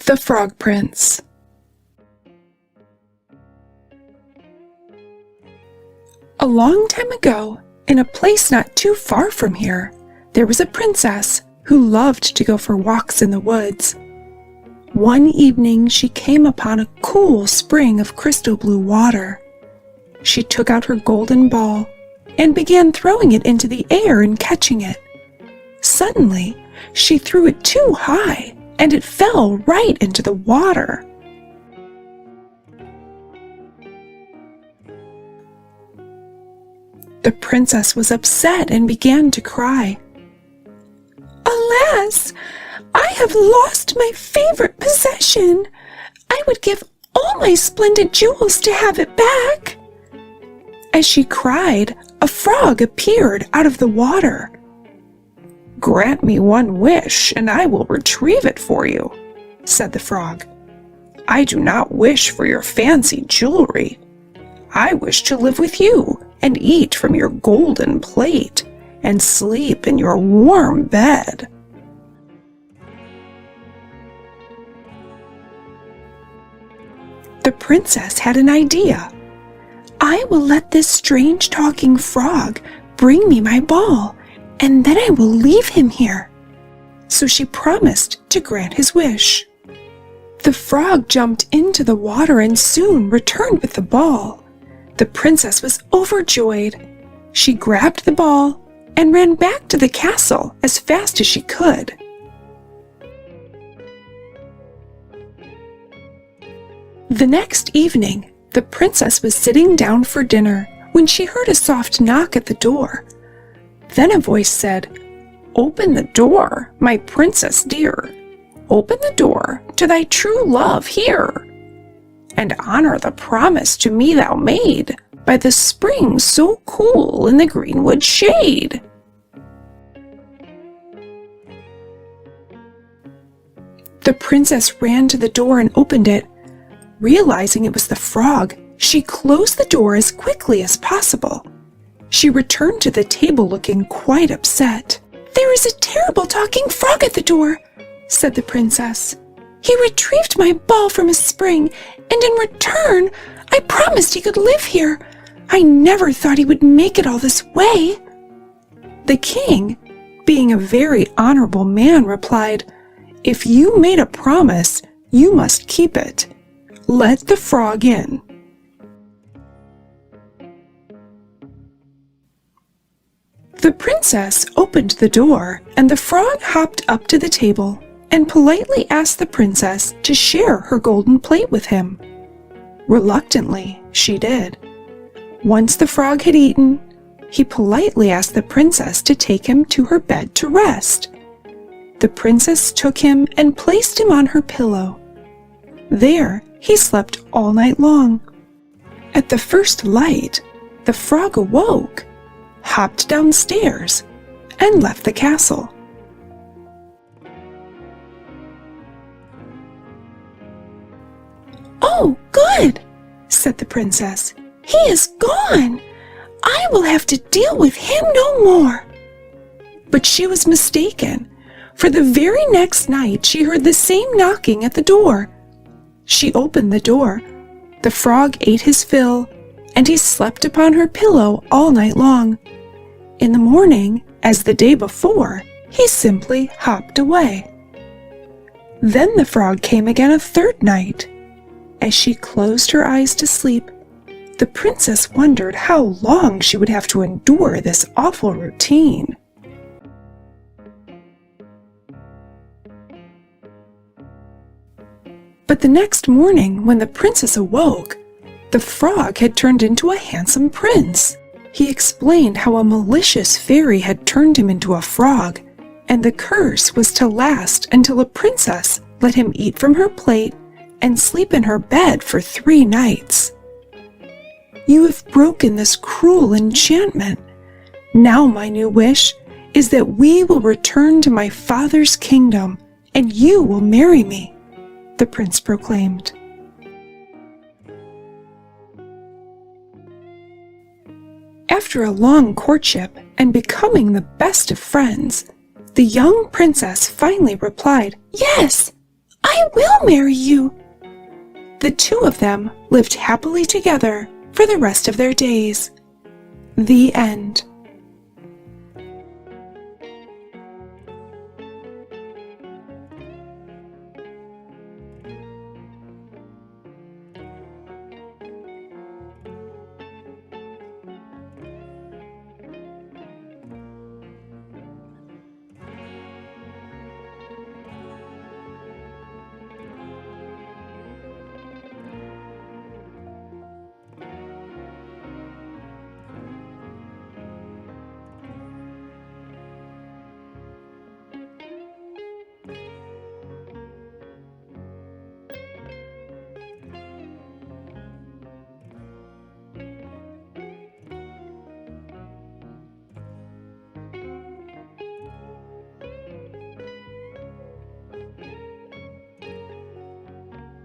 The Frog Prince. A long time ago, in a place not too far from here, there was a princess who loved to go for walks in the woods. One evening she came upon a cool spring of crystal blue water. She took out her golden ball and began throwing it into the air and catching it. Suddenly, she threw it too high, and it fell right into the water. The princess was upset and began to cry. "Alas, I have lost my favorite possession. I would give all my splendid jewels to have it back." As she cried, a frog appeared out of the water. "Grant me one wish, and I will retrieve it for you," said the frog. "I do not wish for your fancy jewelry. I wish to live with you and eat from your golden plate and sleep in your warm bed." The princess had an idea. "I will let this strange talking frog bring me my ball, and then I will leave him here." So she promised to grant his wish. The frog jumped into the water and soon returned with the ball. The princess was overjoyed. She grabbed the ball and ran back to the castle as fast as she could. The next evening, the princess was sitting down for dinner when she heard a soft knock at the door. Then a voice said, "Open the door, my princess dear. Open the door to thy true love here, and honor the promise to me thou made by the spring so cool in the greenwood shade." The princess ran to the door and opened it. Realizing it was the frog, she closed the door as quickly as possible. She returned to the table looking quite upset. "There is a terrible talking frog at the door," said the princess. "He retrieved my ball from a spring, and in return, I promised he could live here. I never thought he would make it all this way." The king, being a very honorable man, replied, "If you made a promise, you must keep it. Let the frog in." The princess opened the door, and the frog hopped up to the table and politely asked the princess to share her golden plate with him. Reluctantly, she did. Once the frog had eaten, he politely asked the princess to take him to her bed to rest. The princess took him and placed him on her pillow. There, he slept all night long. At the first light, the frog awoke, hopped downstairs, and left the castle. "Oh, good," said the princess. "He is gone. I will have to deal with him no more." But she was mistaken, for the very next night she heard the same knocking at the door. She opened the door. The frog ate his fill, and he slept upon her pillow all night long. In the morning, as the day before, he simply hopped away. Then the frog came again a third night. As she closed her eyes to sleep, the princess wondered how long she would have to endure this awful routine. But the next morning, when the princess awoke, the frog had turned into a handsome prince. He explained how a malicious fairy had turned him into a frog, and the curse was to last until a princess let him eat from her plate and sleep in her bed for 3 nights. "You have broken this cruel enchantment. Now my new wish is that we will return to my father's kingdom, and you will marry me," the prince proclaimed. After a long courtship and becoming the best of friends, the young princess finally replied, "Yes, I will marry you." The two of them lived happily together for the rest of their days. The end.